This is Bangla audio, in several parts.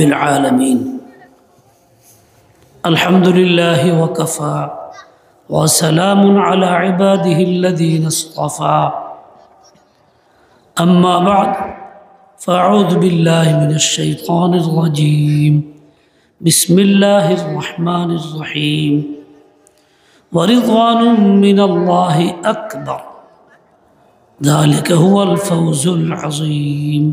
العالمين الحمد لله وكفى وسلام على عباده الذين اصطفى أما بعد فأعوذ بالله من الشيطان الرجيم بسم الله الرحمن الرحيم ورضوان من الله أكبر ذلك هو الفوز العظيم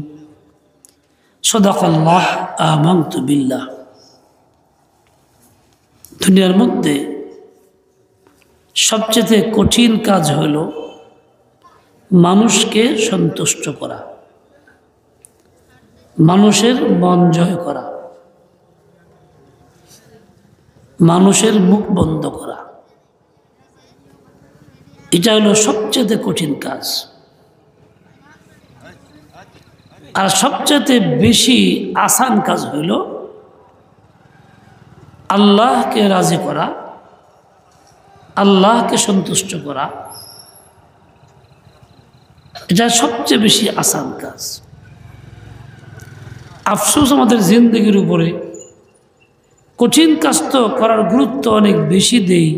صدق الله آمنت بالله দুনিয়ার মধ্যে সবচেয়ে কঠিন কাজ হলো মানুষকে সন্তুষ্ট করা, মানুষের মন জয় করা, মানুষের মুখ বন্ধ করা। এটা হলো সবচেয়ে কঠিন কাজ। আর সবচেয়ে বেশি আসান কাজ হইল আল্লাহকে রাজি করা, আল্লাহকে সন্তুষ্ট করা। এটা সবচেয়ে বেশি আসান কাজ। আফসোস আমাদের জিন্দগির উপরে কঠিন কাজ তো করার গুরুত্ব অনেক বেশি দেই।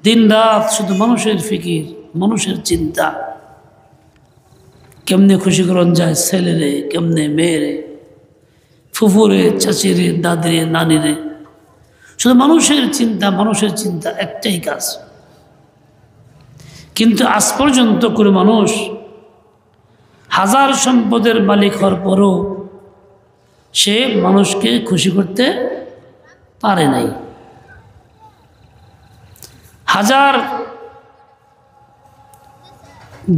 দিন রাত শুধু মানুষের ফিকির, মানুষের চিন্তা, কেমনে খুশি করন যায় ছেলেরে, কেমনে মেয়েরে, ফুফুরে, চাচিরে, দাদিরে, নানিরে, শুধু মানুষের চিন্তা, মানুষের চিন্তা, একটাই কাজ। কিন্তু আজ পর্যন্ত কোনো মানুষ হাজার সম্পদের মালিক হওয়ার পরও সে মানুষকে খুশি করতে পারে নাই। হাজার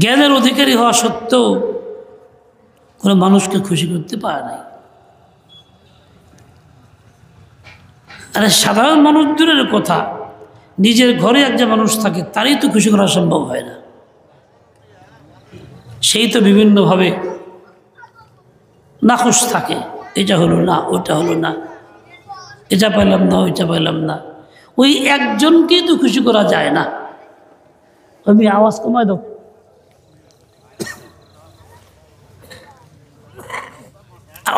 জ্ঞানের অধিকারী হওয়া সত্ত্বেও কোনো মানুষকে খুশি করতে পারে নাই। আরে সাধারণ মানুষ দূরের কথা, নিজের ঘরে একজন মানুষ থাকে তারই তো খুশি করা সম্ভব হয় না। সেই তো বিভিন্নভাবে নাখুশ থাকে, এটা হলো না, ওটা হলো না, এটা পাইলাম না, ওইটা পাইলাম না। ওই একজনকেই তো খুশি করা যায় না। আমি আওয়াজ কমাই দাও।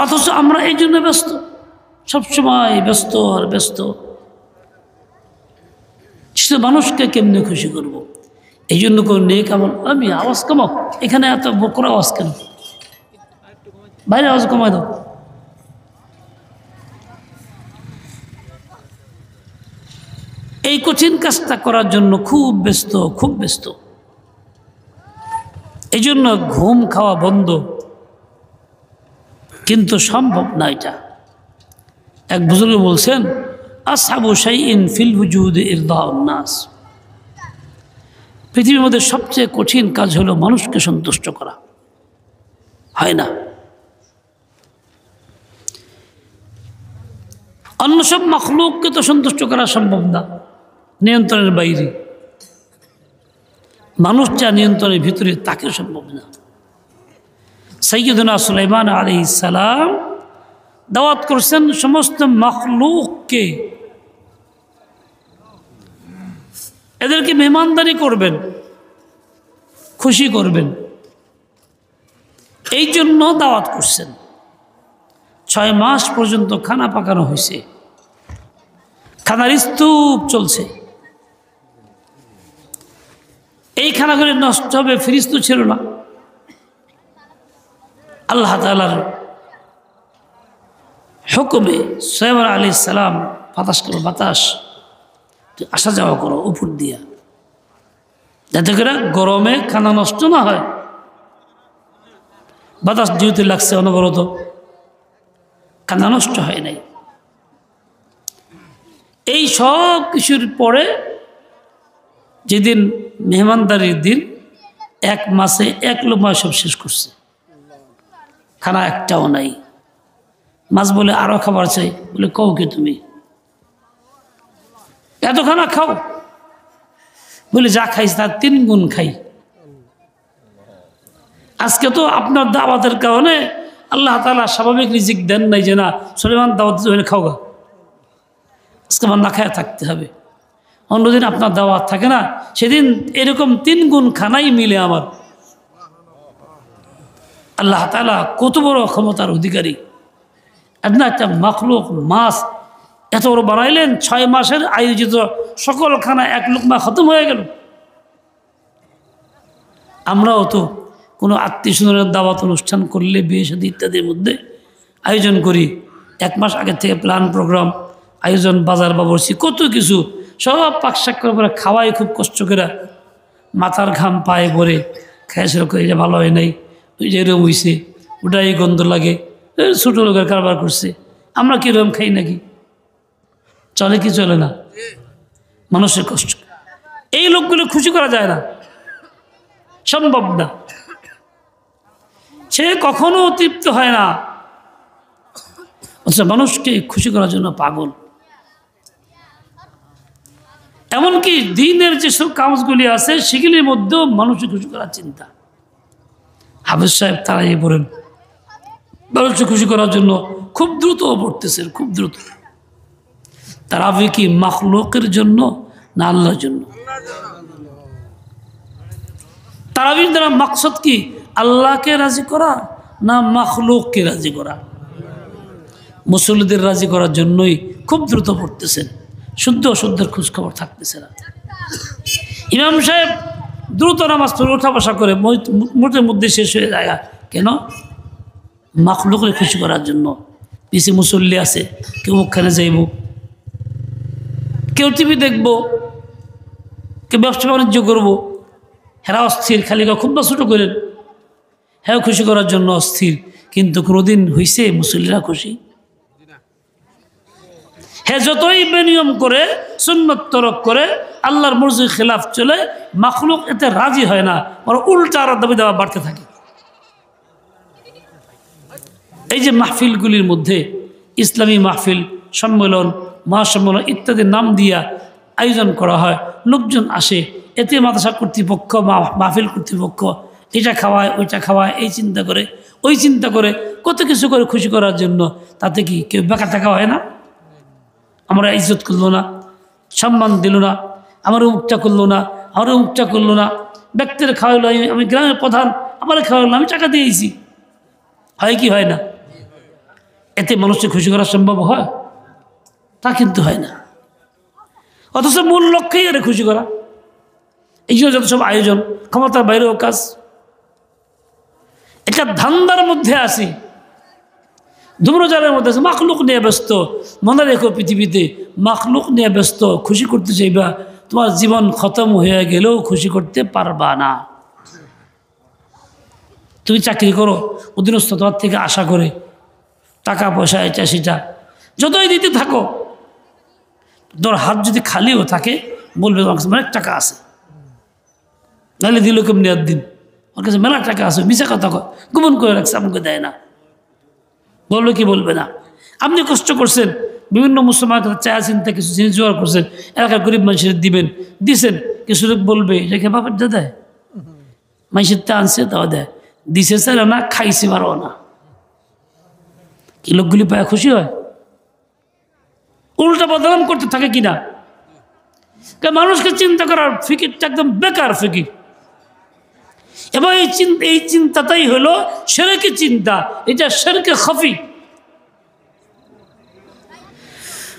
অথচ আমরা এই জন্য ব্যস্ত, সবসময় ব্যস্ত আর ব্যস্ত। শুধু মানুষকে কেমনে খুশি করব, এই জন্য কোনো নেক আমল। আমি আওয়াজ কমাও, এখানে এত বকরা আওয়াজ কেন? বাইরে আওয়াজ কমাই দাও। এই কঠিন কাজটা করার জন্য খুব ব্যস্ত, খুব ব্যস্ত। এই জন্য ঘুম খাওয়া বন্ধ, কিন্তু সম্ভব না এটা। এক বুজুর্গ বলছেন, আসহাবু শাইইন ফিল ওয়ুজুদ ইরদাউন নাস। পৃথিবীর মধ্যে সবচেয়ে কঠিন কাজ হলো মানুষকে সন্তুষ্ট করা, হয় না। অন্য সব মাখলুককে তো সন্তুষ্ট করা সম্ভব না, নিয়ন্ত্রণের বাইরে। মানুষ যা নিয়ন্ত্রণের ভিতরে তাকে সম্ভব না। সাইয়্যিদুনা সুলাইমান আলাইহিস সালাম দাওয়াত করছেন সমস্ত মাখলুককে, এদেরকে মেহমানদারি করবেন, খুশি করবেন, এই জন্য দাওয়াত করছেন। 6 মাস পর্যন্ত খানা পাকানো হয়েছে, খানার স্তূপ চলছে। এই খানাগুলি নষ্ট হবে, ফ্রিজ তো ছিল না। আল্লাহ তাআলার হুকুমে সুলাইমান আলাইহিস সালাম বাতাস করো, বাতাস আসা যাওয়া করো উপর দিয়া, যাতে করে গরমে খানা নষ্ট না হয়। বাতাস যেহেতু লাগছে অনবরত, খানা নষ্ট হয় নাই। এই সব কিছুর পরে যেদিন মেহমানদারির দিন, 1 মাসে 1 লোমা সব শেষ করছে, খানা একটাও নাই। মাছ বলে আরো খাবার চাই, বলে কও কি তুমি, এত খানা খাও? বলে যা খাইস তার 3 গুণ খাই। আজকে তো আপনার দাওয়াতের কারণে আল্লাহ তাআলা স্বাভাবিক রিজিক দেন নাই যে না সুলাইমান দাওয়াত হলে খাও গা, আজকে আমার না খায় থাকতে হবে। অন্যদিন আপনার দাওয়াত থাকে না, সেদিন এরকম 3 গুণ খানাই মিলে আমার। আল্লাহ তাআলা কত বড় ক্ষমতার অধিকারী। না একটা মাখলুক মাছ এত বড় বানাইলেন, 6 মাসের আয়োজিত সকল খানা 1 লুকমা খতম হয়ে গেল। আমরাও তো কোনো আত্মীয় স্বজনের দাওয়াত অনুষ্ঠান করলে, বিয়ে শাদী ইত্যাদির মধ্যে আয়োজন করি, 1 মাস আগে থেকে প্ল্যান প্রোগ্রাম আয়োজন, বাজার বাবরচি কত কিছু সব পাকশাক করে পরে খাওয়াই খুব কষ্ট করে, মাথার ঘাম পায়ে পরে খেয়ে করে, এটা ভালো হয় নাই, ওই যে এরকম হয়েছে, ওটাই গন্ধ লাগে, ছোটো লোকের কারবার করছে। আমরা কি এরকম খাই নাকি? চলে কি চলে না? মানুষের কষ্ট, এই লোকগুলো খুশি করা যায় না, সম্ভব না। সে কখনো তৃপ্ত হয় না, অথচ মানুষকে খুশি করার জন্য পাগল। এমনকি দিনের যেসব কাজগুলি আছে সেগুলির মধ্যেও মানুষকে খুশি করার চিন্তা। হাফেজ সাহেব তারাই পড়েন, মানুষকে খুশি করার জন্য খুব দ্রুত পড়তেছেন, খুব দ্রুত। তারাবি কি মাখলুকের জন্য না আল্লাহর জন্য? তারাবির দ্বারা মাকসদ কি? আল্লাহকে রাজি করা না মাখলুককে রাজি করা? মুসল্লিদের রাজি করার জন্যই খুব দ্রুত পড়তেছেন, শুদ্ধ অশুদ্ধের খোঁজখবর থাকতেছে না। ইমাম সাহেব দ্রুত নামাজ পড়ে ওঠা বসা করে, মোটের মধ্যে শেষ হয়ে যায়। কেন? মাখলুককে খুশি করার জন্য। পিছে মুসল্লি আছে, কেউ ওখানে যাইব, কেউ টিভি দেখব, কেউ ব্যবসা বাণিজ্য করবো, হেরা অস্থির, খালি খুব বা ছোটো করেন, হ্যাঁ খুশি করার জন্য অস্থির। কিন্তু কোনোদিন হইছে মুসল্লিরা খুশি? হ্যাঁ যতই বেনিয়ম করে, সুন্নত তরক করে, আল্লাহর মর্জির খেলাফ চলে, মাখলুক এতে রাজি হয় না, আর উল্টা আরো দাবি দাওয়া বাড়তে থাকে। এই যে মাহফিলগুলির মধ্যে ইসলামী মাহফিল, সম্মেলন, মহাসম্মেলন ইত্যাদি নাম দিয়া আয়োজন করা হয়, লোকজন আসে, এতে মাদ্রাসা কর্তৃপক্ষ, মাহফিল কর্তৃপক্ষ এটা খাওয়ায়, ওইটা খাওয়ায়, এই চিন্তা করে, ওই চিন্তা করে, কত কিছু করে খুশি করার জন্য। তাতে কি কেউ বেকার টাকা হয় না? আমরা ইজ্জত করলো না, সম্মান দিল না, আমার উমুকটা করলো না, আমার উমুকটা করলো না, ব্যক্তির খাওয়াইলো, আমি গ্রামের প্রধান, আমার খাওয়াইলো, আমি টাকা দিয়েছি, হয় কি হয় না? এতে মানুষকে খুশি করা সম্ভব হয়? তা কিন্তু হয় না। অথচ মূল লক্ষ্যই এর খুশি করা। এই জন্য যত সব আয়োজন, ক্ষমতার বাইরেও কাজ, এটা ধান্দার মধ্যে আসি, ধূম্রজালের মধ্যে আছে, মাখলুক নিয়ে ব্যস্ত। মনে রেখো পৃথিবীতে মাখলুক নিয়ে ব্যস্ত খুশি করতে চাইবা, তোমার জীবন খতম হয়ে গেলেও খুশি করতে পারবা না। তুমি চাকরি করো, অধীনস্থ তোমার থেকে আশা করে টাকা পয়সা এটা সেটা যতই দিতে থাকো, তোর হাত যদি খালিও থাকে বলবে তোমার কাছে অনেক টাকা আছে, নাহলে দিল কেমনি আর দিন, ওর কাছে মেলা টাকা আছে, মিশা কথা গোপন করে রাখছে, আমাকে দেয় না। বলবে কি বলবে না? আপনি কষ্ট করছেন, বিভিন্ন মুসলমানের কাছে চায়া চিন্তা কিছু জিনিস জোগাড় করছেন, এলাকার গরিব মানুষের দিবেন, দিছেন, কিছু লোক বলবে রেখে বাপের দা দেয়, মানুষের তা আনছে তাও দেয়, দিছে স্যার না, খাইছে পারো না। কি লোকগুলি পায় খুশি হয়? উল্টা বদনাম করতে থাকে কিনা? মানুষকে চিন্তা করার ফিকিরটা একদম বেকার ফিকির। এবং এই চিন্তাটাই হলো শিরকি চিন্তা, এটা শিরকে খফি।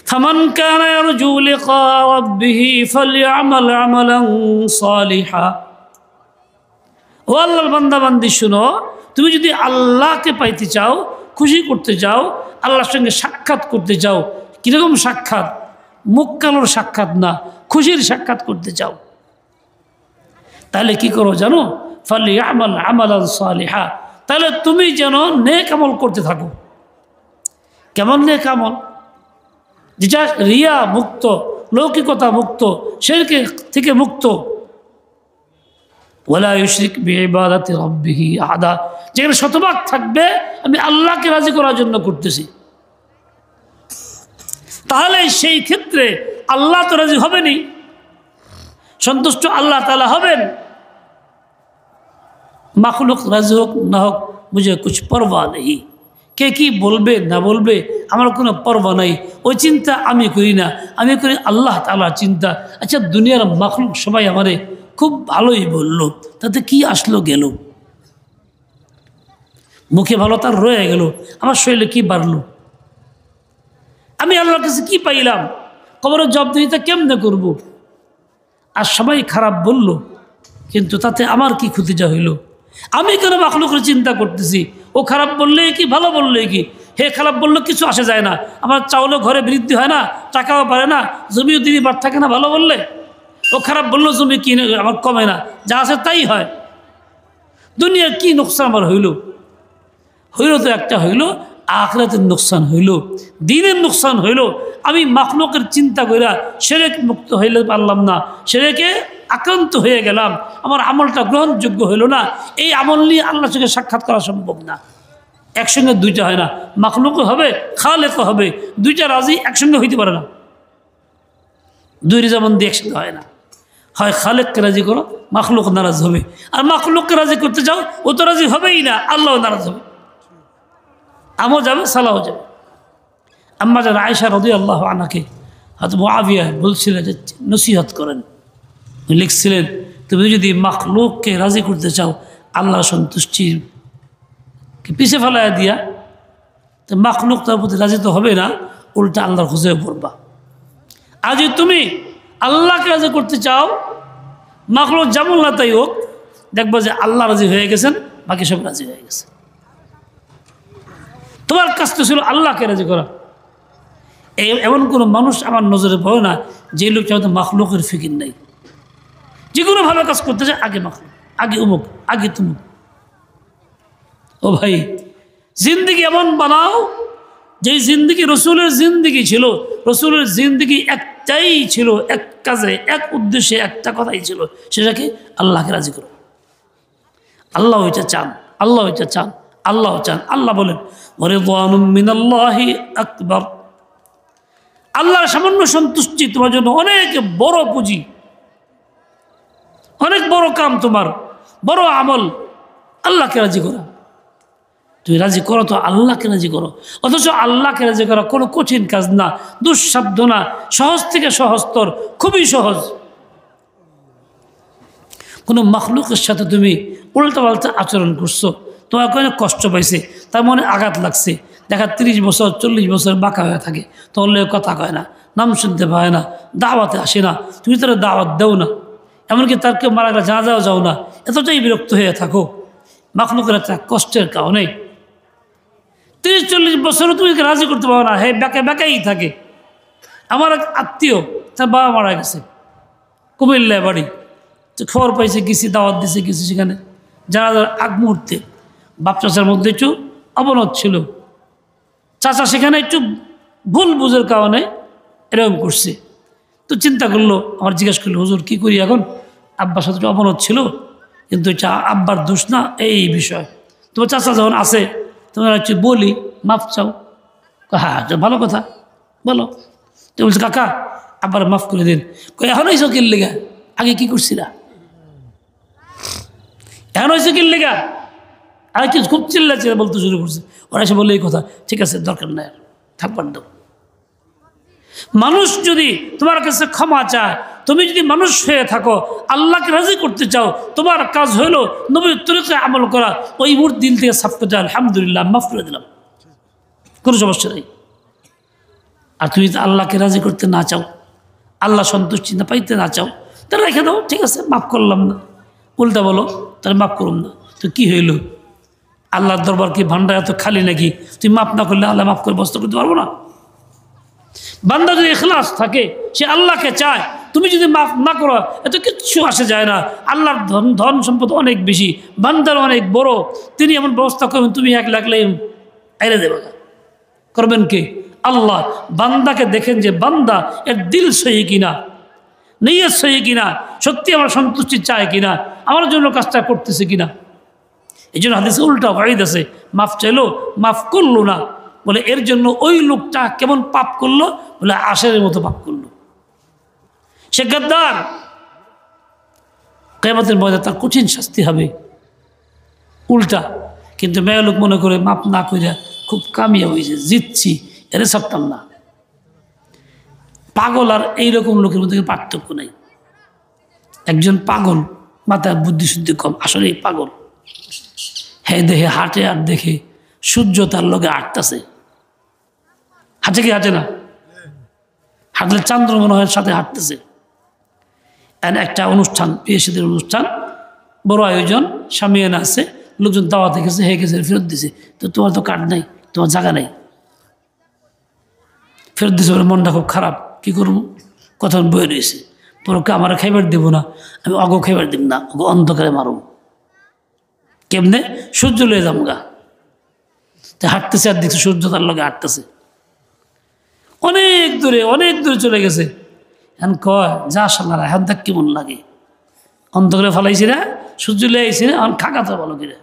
ফামান কানা ইয়ারজু লিকা রাব্বিহি ফালইআমাল আমালান সালিহা। ও আল্লাহর বান্দা বান্দি শুনো, তুমি যদি আল্লাহকে পাইতে চাও, খুশি করতে চাও, আল্লাহর সঙ্গে সাক্ষাৎ করতে চাও, কিরকম সাক্ষাৎ? মুখ কালোর সাক্ষাৎ না, খুশির সাক্ষাৎ করতে চাও, তাহলে কি করো জানো? ফালইআমাল আমালান সালিহা, তাহলে তুমি যেন নেক আমল করতে থাকো। কেমন নেক আমল? যেটা রিয়া মুক্ত, লৌকিকতা মুক্ত, শিরক থেকে মুক্ত। ওয়ালা ইউশরিক বিইবাদাতি রাব্বিহি আহাদা, যেখানে শতভাগ থাকবে আমি আল্লাহকে রাজি করার জন্য করতেছি, তাহলে সেই ক্ষেত্রে আল্লাহ তো রাজি হবেনই, সন্তুষ্ট আল্লাহ তাআলা হবেন। মাখলুক রাজি হোক না হোক মুঝে কুছ পরোয়া নেই, কে কি বলবে না বলবে আমার কোনো পরোয়া নাই, ওই চিন্তা আমি করি না, আমি করি আল্লাহ তাআলার চিন্তা। আচ্ছা দুনিয়ার মাখলুক সবাই আমারে খুব ভালোই বলল, তাতে কি আসলো গেল, মুখে ভালো তার রয়ে গেল, আমার শরীরে কি বাড়লো? আমি আল্লাহর কাছে কি পাইলাম, কবরের জবাবদিহিতা কেমনে করব? আর সবাই খারাপ বলল, কিন্তু তাতে আমার কি ক্ষতিটা হইল? আমি কেন মাখলুকের চিন্তা করতেছি? ও খারাপ বললে কি, ভালো বললে কি? হে খারাপ বললে কিছু আসে যায় না, আমার চাউলও ঘরে বৃদ্ধি হয় না, টাকাও পারে না, জমিও দিনই বার থাকে না ভালো বললে। ও খারাপ বললো জমি কিনে আমার কমে না, যা আছে তাই হয়। দুনিয়ার কি নোকসান আমার হইল? হইল তো একটা হইল আখিরাতের নোকসান হইল, দিনের নোকসান হইল। আমি মাখলুকের চিন্তা কইরা শিরক মুক্ত হইলে পারলাম না, শিরকে আক্রান্ত হয়ে গেলাম, আমার আমলটা গ্রহণযোগ্য হইল না। এই আমল নিয়ে আল্লাহর সঙ্গে সাক্ষাৎ করা সম্ভব না। একসঙ্গে দুইটা হয় না, মাখলুকও হবে খালেকও হবে, দুইটা রাজি একসঙ্গে হইতে পারে না। দুই যেমন দিয়ে একসঙ্গে হয় না। হয় খালেককে রাজি করো, মাখলুক নারাজ হবে। আর মাখলুককে রাজি করতে যাও, ও তো রাজি হবেই না, আল্লাহ নারাজ হবে। আমও যাবে, সালাও যাবে। আম্মা যান আয়েশা রাদিয়াল্লাহু আনহাকে হযরত মুআবিয়া বলছিলেন যে নসিহত করেন, লিখছিলেন তুমি যদি মাখলুককে রাজি করতে চাও আল্লাহর সন্তুষ্টিকে পিছে ফেলাইয়া দিয়া, তো মাখলুক তার প্রতি রাজি তো হবে না, উল্টা আল্লাহর খুঁজে পড়বা। আর যদি তুমি আল্লাহকে রাজি করতে চাও, মাখলুক যেমন না তাই হোক, দেখবো যে আল্লাহ রাজি হয়ে গেছেন, বাকি সব রাজি হয়ে গেছে। তোমার কাজ তো ছিল আল্লাহকে রাজি করা। এমন কোনো মানুষ আমার নজরে পড়ে না যে লোক হয়তো মাখলুকের ফিকির নেই। যে কোনো ভালো কাজ করতে চায় আগে মাখলুক, আগে উমুক, আগে তুমুক। ও ভাই, জিন্দিগি এমন বানাও যে জিন্দিগি রসুলের জিন্দিগি ছিল। রসুলের জিন্দিগি একটাই ছিল, এক কাজে, এক উদ্দেশ্যে, একটা কথাই ছিল, সেটাকে আল্লাহকে রাজি করো। আল্লাহ ওইটা চান, আল্লাহ ওইটা চান, আল্লাহ চান। আল্লাহ বলেন ওয়ারিদওয়ানুম মিনাল্লাহি আকবার। আল্লাহর সামান্য সন্তুষ্টি তোমার জন্য অনেক বড় পুঁজি, অনেক বড় কাম, তোমার বড় আমল আল্লাহকে রাজি করা। তুমি রাজি করো তো আল্লাহকে রাজি করো। অথচ আল্লাহকে রাজি করা কোনো কঠিন কাজ না, দুঃসাধ্য না, সহজ থেকে সহজতর, খুবই সহজ। কোনো মাখলুকের সাথে তুমি উল্টাপাল্টা আচরণ করছো, তোমার কোনো কষ্ট পাইছে, তার মনে আঘাত লাগছে, দেখা 30 বছর 40 বছর বাঁকা হয়ে থাকে, তোমার লোক কথা কয় না, নাম শুনতে পায় না, দাওয়াতে আসে না, তুমি তারা দাওয়াত দেও না, এমনকি তার কেউ মারা গেলে জানাজাও যাও না, এতটাই বিরক্ত হয়ে থাকো মাখলুকের একটা কষ্টের কারণে। 30-40 বছরও তুমি রাজি করতে পারো না, হে বেকাই থাকে। আমার এক আত্মীয়, তার বাবা মারা গেছে, কুমিল্লায় বাড়ি, তো খবর পাইছে, গেছি, দাওয়াত দিছে, গেছি সেখানে। জানাজার আগ মুহূর্তে বাপ চাচার মধ্যে একটু অবনত ছিল, চাচা সেখানে একটু ভুল বুঝের কারণে এরকম করছে। তো চিন্তা করলো, আমার জিজ্ঞেস করলো হুজুর কী করি এখন, আব্বার সাথে একটু অবনত ছিল, কিন্তু এটা আব্বার দোষ না, এই বিষয়। তোমার চাচা যখন আসে তোমার হচ্ছে বলি মাফ চাও। হ্যাঁ, ভালো কথা, বলো। তো বলছে কাকা আব্বার মাফ করে দিন। এখন হয়েছে কিল লেগা, আগে কি করছিলা? এখন হয়েছে কিল লেগা, আগে কি খুব চিল্লাচ্ছে বলতে শুরু করছে। ওরা এসে বললে এই কথা, ঠিক আছে দরকার নাই, থাকবার দাও। মানুষ যদি তোমার কাছে ক্ষমা চায়, তুমি যদি মানুষ হয়ে থাকো, আল্লাহকে রাজি করতে চাও, তোমার কাজ হইল নবীর তরিকায় আমল করা। ওই মুহূর্তে দিল থেকে সাফ করতে আলহামদুলিল্লাহ মাফ করে দিলাম, কোনো সমস্যা নেই। আর তুমি যদি আল্লাহকে রাজি করতে না চাও, আল্লাহ সন্তুষ্টি না পাইতে না চাও, তাহলে রেখে দাও, ঠিক আছে মাফ করলাম না, উল্টা বলো তাহলে মাফ করুন না। তো কী হইল? আল্লাহর দরবার কি ভান্ডার এত খালি নাকি? তুমি মাফ না করলে আল্লাহ মাফ করে বস্ত করতে পারবো না? বান্দা যদি ইখলাস থাকে, সে আল্লাহকে চায়, তুমি যদি মাফ না করো এত কিচ্ছু আসে যায় না। আল্লাহর ধন সম্পদ অনেক বেশি, বান্দার অনেক বড়, তিনি এমন ব্যবস্থা করবেন তুমি 1 লাখ এড়ে দেবে। করবেন কে? আল্লাহ। বান্দাকে দেখেন যে বান্দা এর দিল সহি কিনা, নিয়ত সহি কিনা, সত্যি আমার সন্তুষ্টি চায় কিনা, আমার জন্য কাজটা করতেছে কিনা। এই জন্য হাদিসে উল্টা ওয়াইদ আছে, মাফ চাইলো মাফ করলো না, বলে এর জন্য ওই লোকটা কেমন পাপ করলো, বলে আশেরের মতো পাপ করলো, সে গাদ্দার, কিয়ামতের ময়দানে তার কঠিন শাস্তি হবে। উল্টা কিন্তু মেয়ে লোক মনে করে মাপ না করে খুব কামিয়া হয়েছে, জিতছি, এরে ছাড়তাম না। পাগল আর এইরকম লোকের মধ্যে পার্থক্য নাই। একজন পাগল, মাথায় বুদ্ধিশুদ্ধি কম, আসলে পাগল, হ্যাঁ দেখে হাঁটে আর দেখে সূর্য তার লগে আটতাছে, হাঁটে কি হাঁটে না? হাঁটলে চান্দ্র মনে হয় সাথে হাঁটতেছে। একটা অনুষ্ঠান, বিয়ে-শাদীর অনুষ্ঠান, বড় আয়োজন, সামিয়ানা আছে, লোকজন দাওয়াতে গেছে, হয়ে গেছে, ফেরত দিছে। তো তোমার তো কার্ড নাই, তোমার জায়গা নাই, ফেরত দিছে বলে মনটা খুব খারাপ। কি করবো? কথা বয়ে রয়েছে, পরকে আমার খাইবার দেবো না, আমি অগো খাইবার দিব না, অগো অন্ধকারে মারব। কেমনে? সূর্য লয়ে যাম গা। হাঁটতেছে আর দেখছে সূর্য তার লগে হাঁটতেছে, অনেক দূরে চলে গেছে। এখন কয় যা সাল্লাহ, এখন দেখ কেমন লাগে, অন্ধকারে ফালাইছি না, সূর্য লয়ে আইছি না, এখন খাকাতে ভালো করে।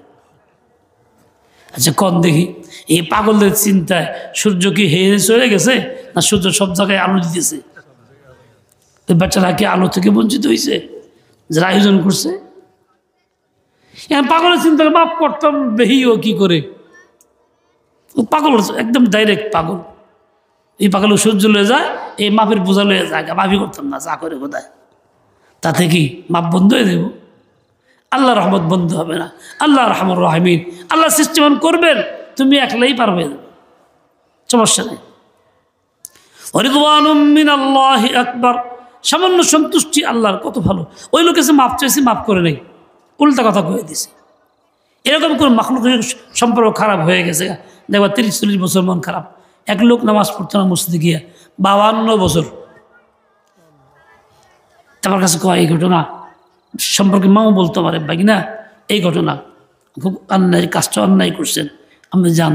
আচ্ছা কন দেখি, এই পাগলদের চিন্তায় সূর্য কি হেরে চলে গেছে, না সূর্য সব জায়গায় আলো দিতেছে? বাচ্চারা কি আলো থেকে বঞ্চিত হয়েছে যারা আয়োজন করছে? পাগলের চিন্তা মাপ করতাম বেহি, ও কি করে? ও পাগল, একদম ডাইরেক্ট পাগল। এই পাগল সূর্য লয়ে যায়, এই মাপের বোঝা লয়ে যায়, মাফি করতাম না, যা করে কোথায়, তাতে কি মাপ বন্ধ হয়ে দেব? আল্লাহ রহমত বন্ধ হবে না। আল্লাহ রহমান রাহিমিন, আল্লাহ সিস্টেম করবেন, তুমি একলাই পারবে, সমস্যা নেই। রিদওয়ানুম মিনাল্লাহি আকবার, সামান্য সন্তুষ্টি আল্লাহর, কত ভালো। ওই লোক এসে মাপ চাইছে, মাপ করে নেই, উল্টা কথা কয়ে দিছে। এরকম করে মাখলুকের সম্পর্ক খারাপ হয়ে গেছে, দেখবা 30-40 বছর মন খারাপ। এক লোক নামাজ পড়তো না মসজিদে গিয়ে 52 বছর। আমার কাছে কয় এই ঘটনা সম্পর্কে মাও বলতে পারে, বাকি না এই ঘটনা খুব অন্যায়, কাজটা অন্যায় করছেন, আপনি যান।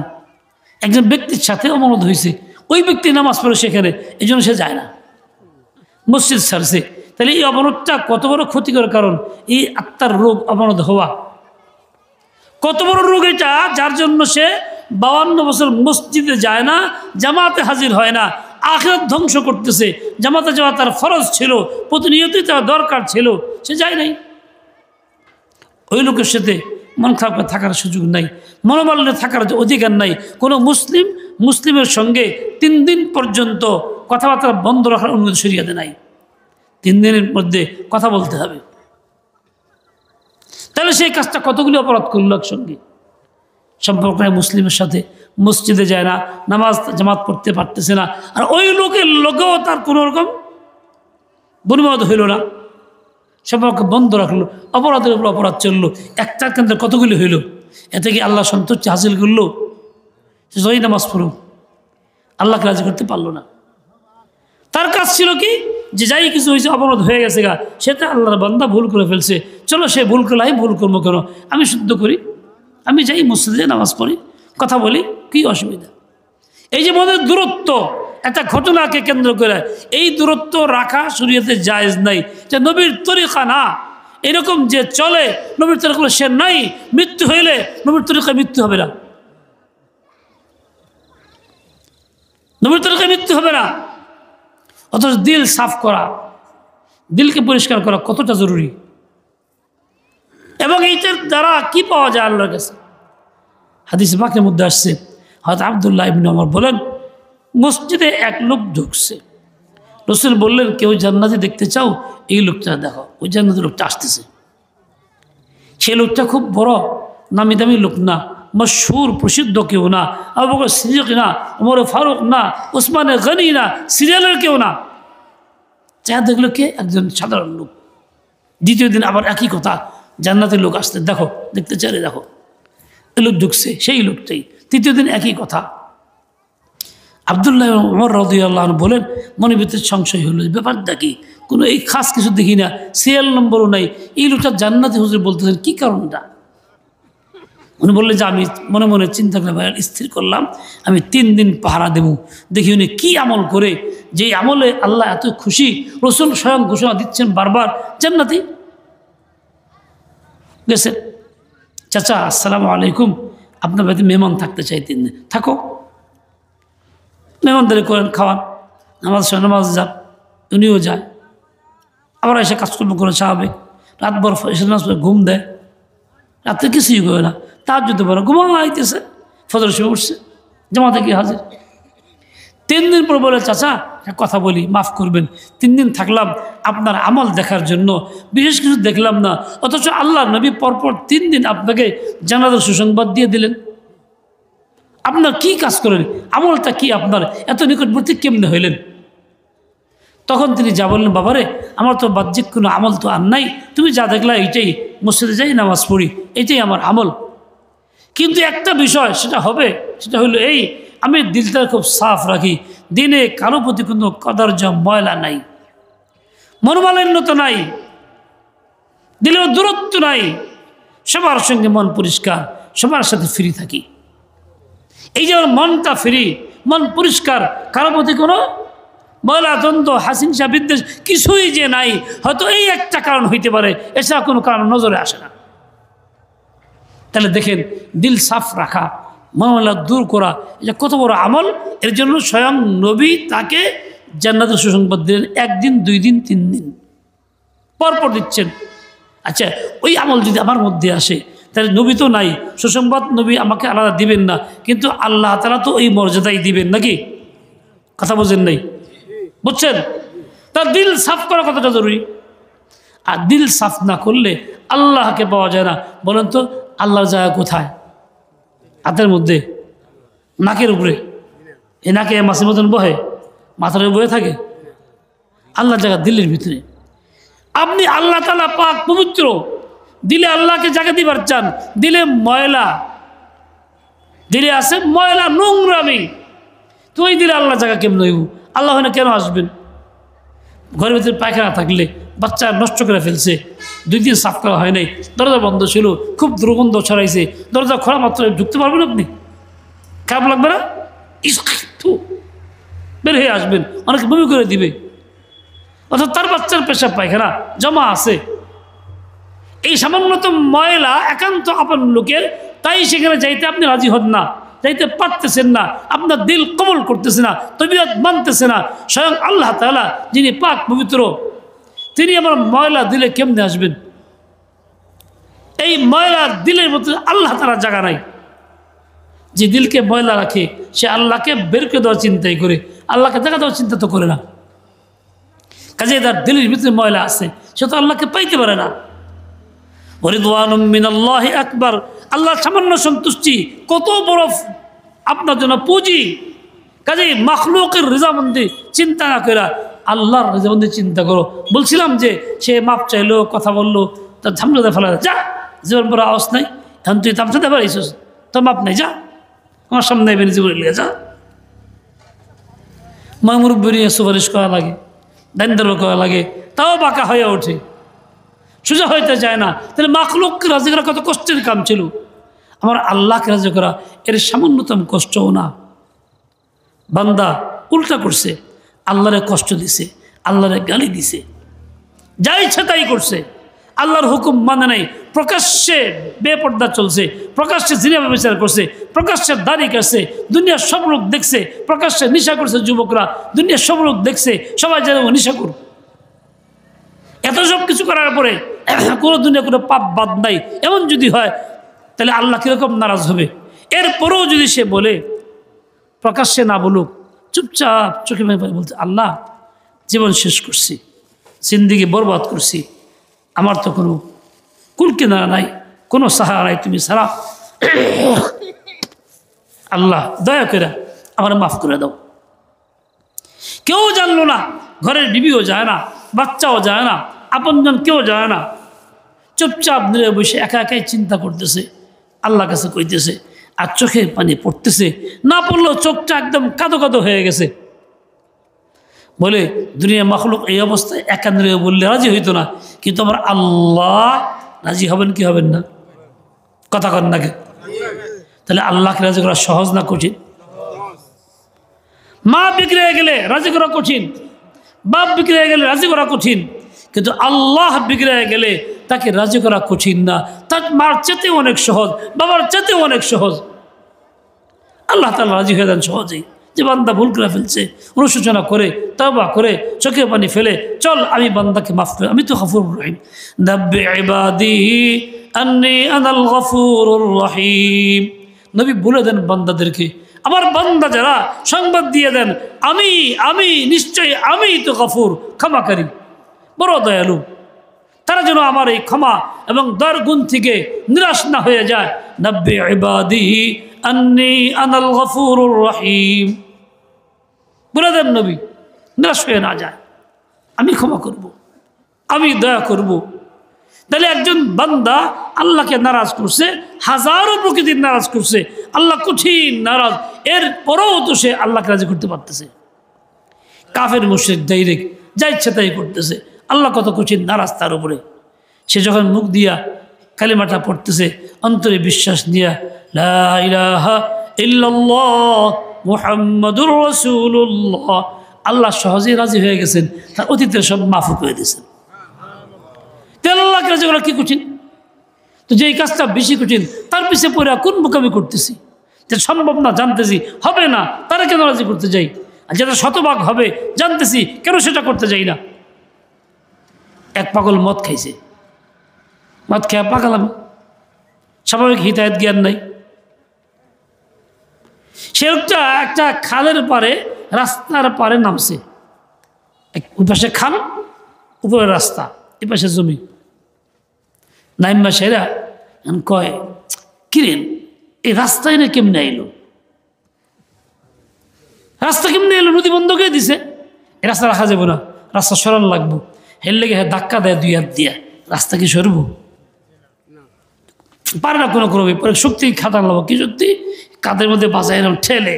একজন ব্যক্তির সাথে অমনত হয়েছে, ওই ব্যক্তি নামাজ পড়ে সেখানে, এই জন্য সে যায় না, মসজিদ ছাড়ছে। তাহলে এই অবনতটা কত বড় ক্ষতিকর, কারণ এই আত্মার রোগ অবনত হওয়া কত বড় রোগ এটা, যার জন্য সে 52 বছর মসজিদে যায় না, জামাতে হাজির হয় না, আখিরাত ধ্বংস করতেছে। জামাতে যাওয়া তার ফরজ ছিল, প্রতিনিয়তই তার দরকার ছিল, সে যায় নাই। ওই লোকের সাথে মন খারাপ করে থাকার সুযোগ নাই, মনোমালিন্য থাকার অধিকার নাই। কোনো মুসলিমের সঙ্গে 3 দিন পর্যন্ত কথাবার্তা বন্ধ রাখার অনুমতি শরীয়তে নাই। 3 দিনের মধ্যে কথা বলতে হবে। তাহলে সেই কাজটা কতগুলি অপরাধ করল একসঙ্গে। সম্পর্ক নাই মুসলিমের সাথে, মসজিদে যায় না, নামাজ জামাত পড়তে পারতেছে না, আর ওই লোকের লোকেও তার কোনো রকম বনিবদ হইল না, সম্পর্ক বন্ধ রাখলো, অপরাধের উপর অপরাধ চললো। একটা কেন্দ্রে কতগুলি হইল, এতে কি আল্লাহ সন্তুষ্টি হাসিল করলো? সে জয়ী নামাজ পড়ুক, আল্লাহকে রাজি করতে পারলো না। তার কাজ ছিল কি, যে যাই কিছু হয়েছে, অপরাধ হয়ে গেছে গা, সেটা আল্লাহর বান্দা ভুল করে ফেলছে, চলো সে ভুল করলে আমি ভুল করবো কেন, আমি শুদ্ধ করি, আমি যাই মসজিদে নামাজ পড়ি, কথা বলি, কি অসুবিধা? এই যে মনের দূরত্ব, একটা ঘটনাকে কেন্দ্র করে এই দূরত্ব রাখা শরীয়তে জায়েজ নাই, যে নবীর তরিকা না, এরকম যে চলে নবীর তরিকা সে নাই, মৃত্যু হইলে নবীর তরিকায় মৃত্যু হবে না, নবীর তরিকায় মৃত্যু হবে না। অথচ দিল সাফ করা, দিলকে পরিষ্কার করা কতটা জরুরি, এবং এইটার দ্বারা কি পাওয়া যায় আল্লাহর কাছে। হাদিস পাকের মধ্যে আসছে, হযরত আব্দুল্লাহ ইবনে ওমর বলেন, মসজিদে এক লোক ঢুকছে, রাসূল বললেন, কেউ জান্নাতি দেখতে চাও, এই লোকটা দেখো। ওই জান্নাতি লোকটা আসতেছে। সেই লোকটা খুব বড় নামি দামি লোক না, মশহুর প্রসিদ্ধ কেউ না, আবু বকর সিদ্দিক না, ওমর ফারুক না, ওসমান গনি না, সিরিয়ালের কেউ না। যা দেখলো কে? একজন সাধারণ লোক। দ্বিতীয় দিন আবার একই কথা, জান্নাতের লোক আসতে, দেখো, দেখতে চাইলে দেখো, এই লোক ঢুকছে, সেই লোকটাই। তৃতীয় দিন একই কথা। আব্দুল্লাহ ওমর রাদিয়াল্লাহু আনহু বলেন, মনের ভিতরে সংশয় হলো, ব্যাপারটা কি? কোনো এই খাস কিছু দেখি না, সিরিয়াল নম্বরও নাই, এই লোকটা জান্নাতি হুজুর বলতেছেন, কি কারণটা? উনি বললেন যে আমি মনে মনে চিন্তা করে স্থির করলাম, আমি 3 দিন পাহারা দেব, দেখি উনি কী আমল করে, যে আমলে আল্লাহ এত খুশি, রাসূল স্বয়ং ঘোষণা দিচ্ছেন বারবার, জান্নাতি। গেছে, চাচা আসসালামু আলাইকুম, আপনার বাড়িতে মেহমান থাকতে চাই 3 দিন, থাকো। মেহমানদারি করেন, খাওয়ান, নামাজ যান, উনিও যায়, আবার এসে কাজকর্ম করে স্বাভাবিক, রাতভর এসে নামাজ পড়ে ঘুম দেয়, রাত্রে কিছুই করে না, তাহাজ্জুদ পড়ে ঘুমাইতেছে, ফজর সময় উঠছে, জামাতে গিয়ে হাজির। 3 দিন পর বলে, চাচা কথা বলি, মাফ করবেন, 3 দিন থাকলাম আপনার আমল দেখার জন্য, বিশেষ কিছু দেখলাম না, অথচ আল্লাহ নবী পরপর 3 দিন আপনাকে জানাজার সুসংবাদ দিয়ে দিলেন, আপনার কি কাজ করেন, আমলটা কি আপনার, এত নিকটবর্তী কেমনে হইলেন? তখন তিনি যা বললেন, বাবারে আমার তো বাহ্যিক কোনো আমল তো আর নাই, তুমি যা দেখলা এইটাই, মসজিদে যাই নামাজ পড়ি, এইটাই আমার আমল। কিন্তু একটা বিষয় সেটা হবে, সেটা হলো এই, আমি দিলটা খুব সাফ রাখি, দিনে কারো প্রতি কোনো কদর্য ময়লা নাই, মনোমালিন্যতা নাই, দিলেও দূরত্ব নাই, সবার সঙ্গে মন পরিষ্কার, সবার সাথে ফ্রি থাকি। এই যে আমার মনটা ফ্রি, মন পরিষ্কার, কারো প্রতি কোনো ময়লা দ্বন্দ্ব হাসিংসা বিদ্বেষ কিছুই যে নাই, হয়তো এই একটা কারণ হইতে পারে, এছাড়া কোনো কারণ নজরে আসে না। তাহলে দেখেন, দিল সাফ রাখা, ময়লা দূর করা, এটা কত বড় আমল। এর জন্য স্বয়ং নবী তাকে জান্নাতের সুসংবাদ দিলেন, 1 দিন 2 দিন 3 দিন পরপর দিচ্ছেন। আচ্ছা, ওই আমল যদি আমার মধ্যে আসে, তাহলে নবী তো নাই, সুসংবাদ নবী আমাকে আলাদা দিবেন না, কিন্তু আল্লাহ তাআলা তো ওই মর্যাদাই দিবেন নাকি? কথা বোঝেন নাই? বুঝছেন? তার দিল সাফ করা কতটা জরুরি। আর দিল সাফ না করলে আল্লাহকে পাওয়া যায় না। বলেন তো, আল্লাহর জায়গা কোথায়? হাতের মধ্যে, নাকের উপরে? এ নাকে মাছের মতন বহে, মাথার বয়ে থাকে? আল্লাহর জায়গা দিলের ভিতরে। আপনি আল্লাহ তাআলা পাক পবিত্র, দিলে আল্লাহকে জায়গা দিবার চান, দিলে ময়লা, দিলে আছে ময়লা, নোংরামি, তো ওই দিলে আল্লাহ জায়গা কেমন হইব? আল্লাহ না কেন আসবেন? ঘরের ভিতরে পায়খানা থাকলে, বাচ্চা নষ্ট করে ফেলছে, 2 দিন সাফ করা হয় নাই, দরজা বন্ধ ছিল, খুব দুর্গন্ধ ছড়াইছে, দরজা খোলা মাত্র ঢুকতে পারবেন আপনি? খারাপ লাগবে না? বের হয়ে আসবেন, অনেকে বমি করে দিবে। অর্থাৎ তার বাচ্চার পেশাব পায়খানা জমা আছে, এই সামান্যতম ময়লা একান্ত আপন লোকের, তাই সেখানে যাইতে আপনি রাজি হন না, যাইতে পারতেছেন না, আপনার দিল কবল করতেছে না, তবিয়ত মানতেছে না। স্বয়ং আল্লাহ তাআলা যিনি পাক পবিত্র, তিনি আমার ময়লা দিলে কেমনে আসবেন? এই ময়লা দিলের মধ্যে আল্লাহ তাআলা জায়গা নাই। যে দিলকে ময়লা রাখে, সে আল্লাহকে বের করে দেওয়ার চিন্তাই করে, আল্লাহকে দেখা দেওয়ার চিন্তা তো করে না। কাজে তার দিলের ভিতরে ময়লা আছে, সে তো আল্লাহকে পাইতে পারে না। রিদওয়ানুম মিনাল্লাহি আকবার, আল্লাহর সামান্য সন্তুষ্টি কত বড় আপনার জন্য পুঁজি। কাজেই মাখলুকের রিজামন্দি চিন্তা না করে আল্লাহর রিজামন্দি চিন্তা করো। বলছিলাম যে সে মাপ চাইলো, কথা বললো, তার ঝামলাতে ফেলা, যা জীবন বড় আওয়াজ নাই, এখন তুই তামসাতে পারিস, তোর মাপ নাই, যা আমার সামনে বেরিয়ে জীবন লিয়ে যা। মুরব্বি নিয়ে সুপারিশ করা লাগে, দায়িত্ব করা লাগে, তাও বাঁকা হয়ে ওঠে, সোজা হইতে যায় না। তাহলে মাখলুককে রাজি করা কত কষ্টের কাম ছিল, আমার আল্লাহকে রাজি করা এর সামান্যতম কষ্টও না। বান্দা উল্টা করছে, আল্লাহরে কষ্ট দিছে, আল্লাহরে গালি দিছে, যা ইচ্ছা তাই করছে, আল্লাহর হুকুম মানে নাই, প্রকাশ্যে বেপর্দা চলছে, প্রকাশ্যে জিনা ব্যবচার করছে, প্রকাশ্যে দাড়ি কাটছে, দুনিয়ার সব লোক দেখছে, প্রকাশ্যে নেশা করছে যুবকরা, দুনিয়ার সব লোক দেখছে, সবাই যেন নেশা করুক। এত সব কিছু করার পরে কোনো দুনিয়া কোনো পাপ বাদ নাই, এমন যদি হয় তাহলে আল্লাহ কীরকম নারাজ হবে? এরপরেও যদি সে বলে, প্রকাশ্যে না বলুক, চুপচাপ চোখে মেয়ে বলছে, আল্লাহ জীবন শেষ করছি, জিন্দিগি বরবাদ করছি, আমার তো কোনো কুল কিনারা নাই, কোনো সাহারা নাই তুমি ছাড়া, আল্লাহ দয়া করে আমার মাফ করে দাও। কেউ জানলো না, ঘরের বিবিও যায় না, বাচ্চাও যায় না, আপনজন কেউ যায় না, চুপচাপ নিরে বসে একা একাই চিন্তা করতেছে, আল্লাহর কাছে কইতেছে, আর চোখে পানি পড়তেছে, না পড়লেও চোখটা একদম কাদো কাদো হয়ে গেছে। বলে দুনিয়া মাখলুক এই অবস্থায় একা নিরে বললে রাজি হইতো না, কিন্তু আমার আল্লাহ রাজি হবেন কি হবেন না? কথা কন নাকি? তাহলে আল্লাহকে রাজি করা সহজ না কঠিন? মা বিগড়ে গেলে রাজি করা কঠিন, বাপ বিগড়ে গেলে রাজি করা কঠিন, কিন্তু আল্লাহ বিগড়ে গেলে তাকে রাজি করা কঠিন না। তার মার চেতেও অনেক সহজ, বাবার চেতেও অনেক সহজ। আল্লাহ তাআলা রাজি হয়ে যান সহজেই। যে বান্দা ভুল করে ফেলছে, অনুশোচনা করে, তওবা করে, চোখে পানি ফেলে, চল আমি বান্দাকে মাফ করি, আমি তো গফুরুর রহিম। নাব্বি ইবাদি আন্নী আনাল গফুরুর রহিম। নবী বলে দেন বান্দাদেরকে, আমার বান্দা যারা, সংবাদ দিয়ে দেন, আমি নিশ্চয়ই আমি তো গফুর, ক্ষমাকারী, বড় দয়ালু। তারা যেন আমার এই ক্ষমা এবং দয়ার গুণ থেকে নিরাশ না হয়ে যায়। নাব্বি ইবাদি আন্নী আনাল গফুরুর রহিম বলে দেন নবী, নিরাশ হয়ে না যায়। আমি ক্ষমা করব, আমি দয়া করব। তাহলে একজন বান্দা আল্লাহকে নারাজ করছে, হাজারো প্রকৃতির নারাজ করছে, আল্লাহ কঠিন নারাজ, এর পরেও তো সে আল্লাহকে রাজি করতে পারতেছে। কাফের মুশরিক ডাইরেক্ট যা ইচ্ছা তাই করতেছে, আল্লাহ কত কঠিন নারাজ তার উপরে। সে যখন মুখ দিয়া কালিমাটা পড়তেছে, অন্তরে বিশ্বাস নিয়া লা ইলাহা ইল্লাল্লাহ মুহাম্মাদুর রাসূলুল্লাহ, আল্লাহ সহজেই রাজি হয়ে গেছেন, তার অতীতের সব মাফ করে দিয়েছেন। আল্লাহকে রাজি করা কি কঠিন? তো যে এই কাজটা বেশি কঠিন, তার পিছিয়ে পড়ে কোন বোকামি করতেছি? যে সম্ভব না জানতেছি, হবে না, তারা কেন রাজি করতে যাই? আর যেটা শতভাগ হবে জানতেছি, কেন সেটা করতে যাই না? এক পাগল মদ খাইছে, মদ খেয়ে পাগলাম, স্বাভাবিক হিতায়ত জ্ঞান নাই। সে একটা খালের পারে, রাস্তার পারে নামছে, ওই পাশে খাল, উপরে রাস্তা, এ পাশে জমি। নাইম্বা সেরা কয়, কিরেন এই রাস্তায় না কেমনে এলো? রাস্তা কেমনে এলো? নদী বন্ধ করে দিছে, এই রাস্তা রাখা যাবো না, রাস্তা সরান লাগবো। হের লেগে ধাক্কা দেয় দুই হাত দিয়া, রাস্তা কি সরবো? পারে না কোনো ক্রমে, পরে শক্তি খাতার লাগবো, কি সত্যি কাদের মধ্যে বাজায় এরকম ঠেলে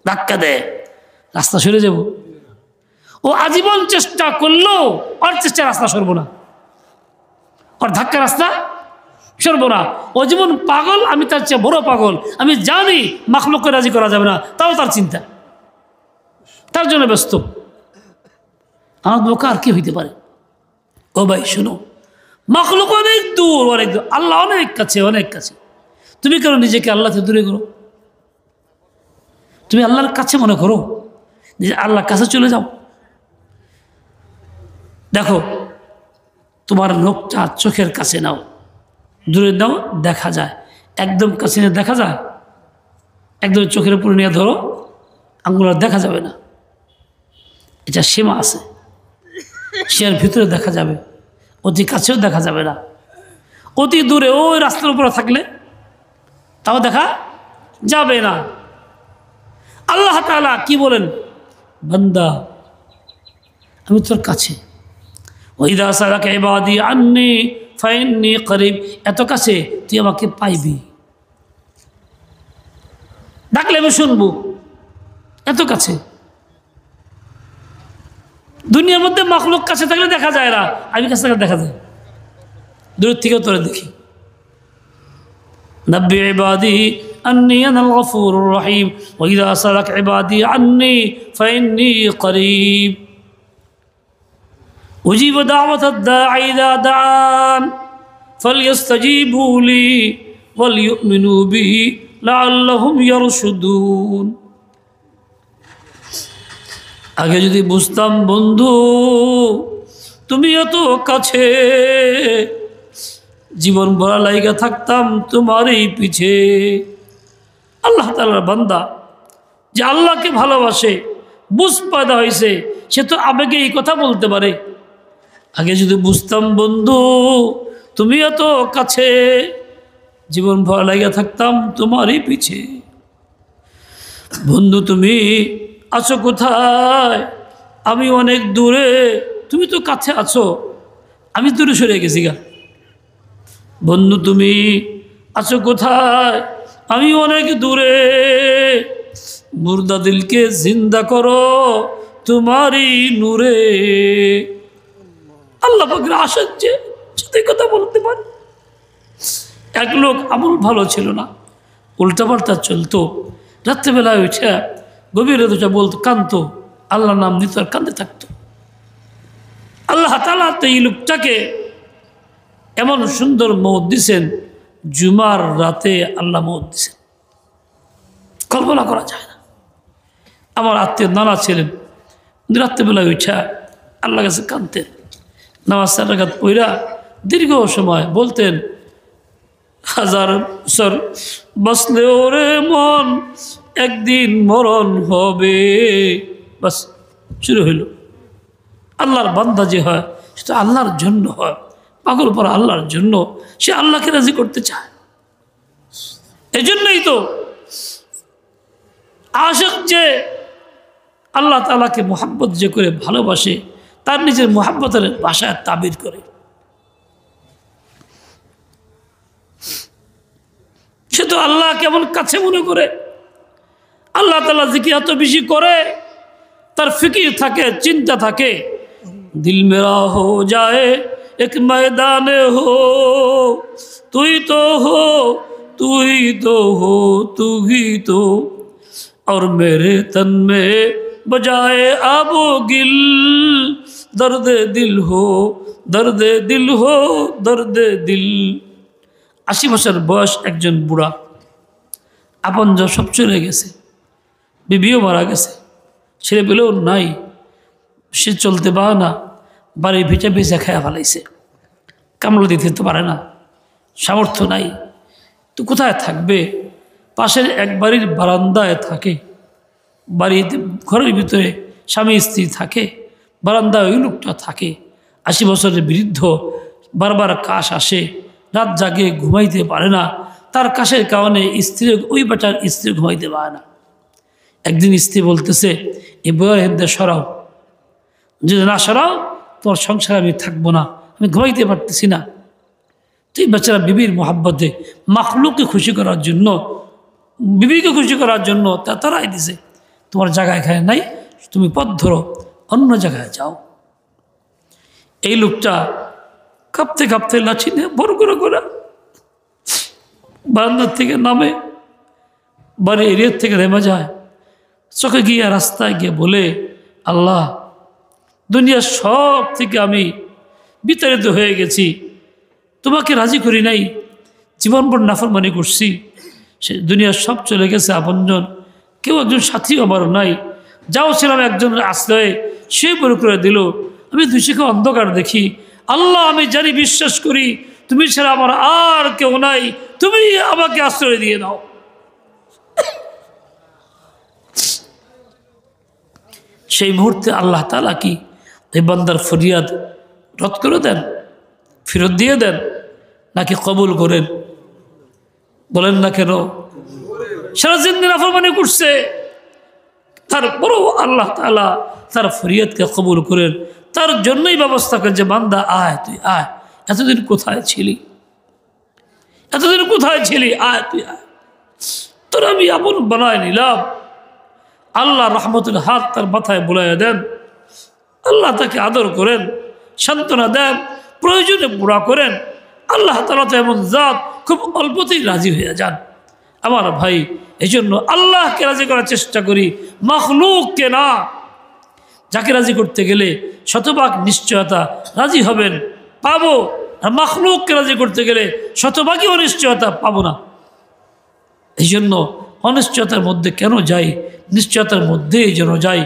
ধাক্কা দেয়, রাস্তা সরে যাব। ও আজীবন চেষ্টা করলো, ওর চেষ্টা রাস্তা সরবো না, ওর ধাক্কা রাস্তা সরবো না। ও জীবন পাগল, আমি তার চেয়ে বড় পাগল, আমি জানি মাখলুককে রাজি করা যাবে না, তাও তার চিন্তা, তার জন্য ব্যস্ত। আমার বোকা আর কি হইতে পারে? ও ভাই শোনো, মাখলুক অনেক দূর, অনেক দূর, আল্লাহ অনেক কাছে, অনেক কাছে। তুমি কেন নিজেকে আল্লাহ থেকে দূরে করো? তুমি আল্লাহর কাছে মনে করো, নিজে আল্লাহর কাছে চলে যাও। দেখো, তোমার লোকটা চোখের কাছে নাও, দূরে নাও, দেখা যায়, একদম কাছে নিয়ে দেখা যায়, একদম চোখের উপরে নিয়ে ধরো, আঙ্গুল দেখা যাবে না, এটা সীমা আছে, সে ভিতরে দেখা যাবে, অতি কাছেও দেখা যাবে না। অতি দূরে ওই রাস্তার উপরে থাকলে তাও দেখা যাবে না। আল্লাহ তাআলা কি বলেন? বান্দা আমি তোর কাছে, ওয়াইদা সালাকা ইবাদি আন্নী ফাইন্নী করিব, এত কাছে তুই আমাকে পাইবি, ডাকলে আমি শুনবো, এত কাছে। দুনিয়ার মধ্যে মাখলুক কাছে থাকলে দেখা যায় না, আমি কাছে থাকলে দেখা যায়, দূর থেকেও তোরা দেখি। নব্বি ইবাদি আন্নী আনাল গফুরুর রহিম ওয়াইদা সালাকা ইবাদি আন্নী ফাইন্নী করিব উজিব দাওয়াতাদ দাঈ ইযা দাআন ফালইস্তাজিবু লি ওয়ালিউমিনু বিহি লাআল্লাহুম ইয়ারশুদুন। আগে যদি বুঝতাম বন্ধু তুমি এত কাছে, জীবন ভরা লাইগা থাকতাম তোমারই পিছে। আল্লাহ তাআলার বান্দা যে আল্লাহকে ভালোবাসে, বুঝ পয়দা হয়েছে, সে তো আবেগে এই কথা বলতে পারে, আগে যদি বুঝতাম বন্ধু তুমি এত কাছে, জীবন ভরা লাইগা থাকতাম তোমারই পিছে। বন্ধু তুমি আছো কোথায়? আমি অনেক দূরে, তুমি তো কাছে আছো, আমি দূরে সরে গেছি গা। বন্ধু তুমি আছো কোথায়? আমি অনেক দূরে, মুর্দা দিলকে জিন্দা করো তোমারই নূরে। আল্লাহ পাকের আশার যে সাথে কথা বলতে পারে। এক লোক আমল ভালো ছিল না, উল্টাপাল্টা চলতো, রাত্রেবেলায় উঠে গভীর রাতে বলতো, কাঁদতো, আল্লাহর নাম নিত আর কাঁদতে থাকতো। আল্লাহ তাআলা তো এই লোকটাকে এমন সুন্দর মওত দিছেন, জুমার রাতে আল্লাহ মওত দিছেন, কল্পনা করা যায় না। আমার আত্মীয় নানা ছিলেন, রাত্রেবেলায় উঠা আল্লাহ কাছে কাঁদতেন, নামাজ 4 রাকাত পড়া দীর্ঘ সময় বলতেন, 1000 বছর বাঁচলেও রে মন একদিন মরণ হবে। বাস শুরু হইল। আল্লাহর বান্দা যে হয় সেটা আল্লাহর জন্য হয়, পাগল পড়া আল্লাহর জন্য, সে আল্লাহকে রাজি করতে চায়। এই জন্যই তো আশিক যে আল্লাহ তাআলাকে মোহাব্বত যে করে ভালোবাসে, তার নিজের মোহাব্বতের ভাষায় তাবির করে। সে তো আল্লাহ কেমন কাছে মনে করে, আল্লাহ তাআলা জিকির এত বেশি করে, তার ফিকির থাকে, চিন্তা থাকে। দিল মেরা হো যায় এক ময়দানে হো, তুই তো হো, তুই তো হো, তু ही तो, और मेरे तन में बजाए आबो गिल, दर्द दिल हो, दर्द दिल हो, दर्द दिल। 80 বছর বয়স একজন বুড়া, আপনজন সব চলে গেছে, বিবিও মারা গেছে, ছেলে পেলেও নাই, সে চলতে পারে না, বাড়ি ভিটে বেঁচে খেয়া ফেলাইছে, কামড় দিতে তো পারে না, সামর্থ্য নাই, তো কোথায় থাকবে? পাশের এক বাড়ির বারান্দায় থাকে, বাড়িতে ঘরের ভিতরে স্বামী স্ত্রী থাকে, বারান্দায় ওই লোকটা থাকে। 80 বছরের বৃদ্ধ, বারবার কাশ আসে, রাত জাগে, ঘুমাইতে পারে না, তার কাশের কারণে স্ত্রী, ওই বেটার স্ত্রী ঘুমাইতে পারে না। একদিন স্ত্রী বলতেছে, এ বইয়ের হেদ্দে সরাও, যদি না সরাও তোমার সংসারে আমি থাকবো না, আমি ঘুমাইতে পারতেছি না। তুই বেচারা বিবির মোহাব্বতে মাখলুককে খুশি করার জন্য, বিবিকে খুশি করার জন্য তারাই দিছে, তোমার জায়গা এখানে নাই, তুমি পথ ধরো, অন্য জায়গায় যাও। এই লোকটা কাঁপতে কাঁপতে লাঠি নিয়ে বড় করে করে বারান্দার থেকে নামে, বাড়ি এরিয়ার থেকে নেমে যায়, চোখে গিয়ে রাস্তায় গিয়ে বলে, আল্লাহ, দুনিয়ার সব থেকে আমি বিতাড়িত হয়ে গেছি, তোমাকে রাজি করি নাই, জীবনভর নাফরমানি করছি, সে দুনিয়ার সব চলে গেছে, আপনজন কেউ একজন সাথী আমার নাই, যাও ছিলাম একজনের আশ্রয়ে, সে বড় করে দিল, আমি দুই চোখে অন্ধকার দেখি। আল্লাহ, আমি জানি, বিশ্বাস করি, তুমি ছাড়া আমার আর কেউ নাই, তুমি আমাকে আশ্রয় দিয়ে দাও। সেই মুহূর্তে আল্লাহ তাআলা কি এই বান্দার ফরিয়াদ রদ করে দেন, ফেরত দিয়ে দেন, নাকি কবুল করেন? বলেন না কেন? সারা জিন্দেগি নাফরমানি করছে, তারপরও আল্লাহ তাআলা তার ফরিয়াদকে কবুল করেন, তার জন্যই ব্যবস্থা করেন যে বান্দা আয়, তুই আয়, এতদিন কোথায় ছিলি, এতদিন কোথায় ছিলি, আয় তুই আয়, তোর আমি আপন বানায় নিলাম। আল্লাহ রহমতুল হাত তার মাথায় বুলাইয়া দেন, আল্লাহ তাকে আদর করেন, সান্ত্বনা দেন, প্রয়োজনে বুড়া করেন। আল্লাহ তাআলা তো এমন জাত, খুব অল্পতেই রাজি হয়ে যান। আমার ভাই, এই জন্য আল্লাহকে রাজি করার চেষ্টা করি, মাখলুককে না। যাকে রাজি করতে গেলে শতভাগ নিশ্চয়তা রাজি হবেন, পাবো, আর মাখলুককে রাজি করতে গেলে শতভাগই অনিশ্চয়তা পাবো না। এই জন্য অনিশ্চয়তার মধ্যে কেন যাই, নিশ্চয়তার মধ্যেই যেন যাই।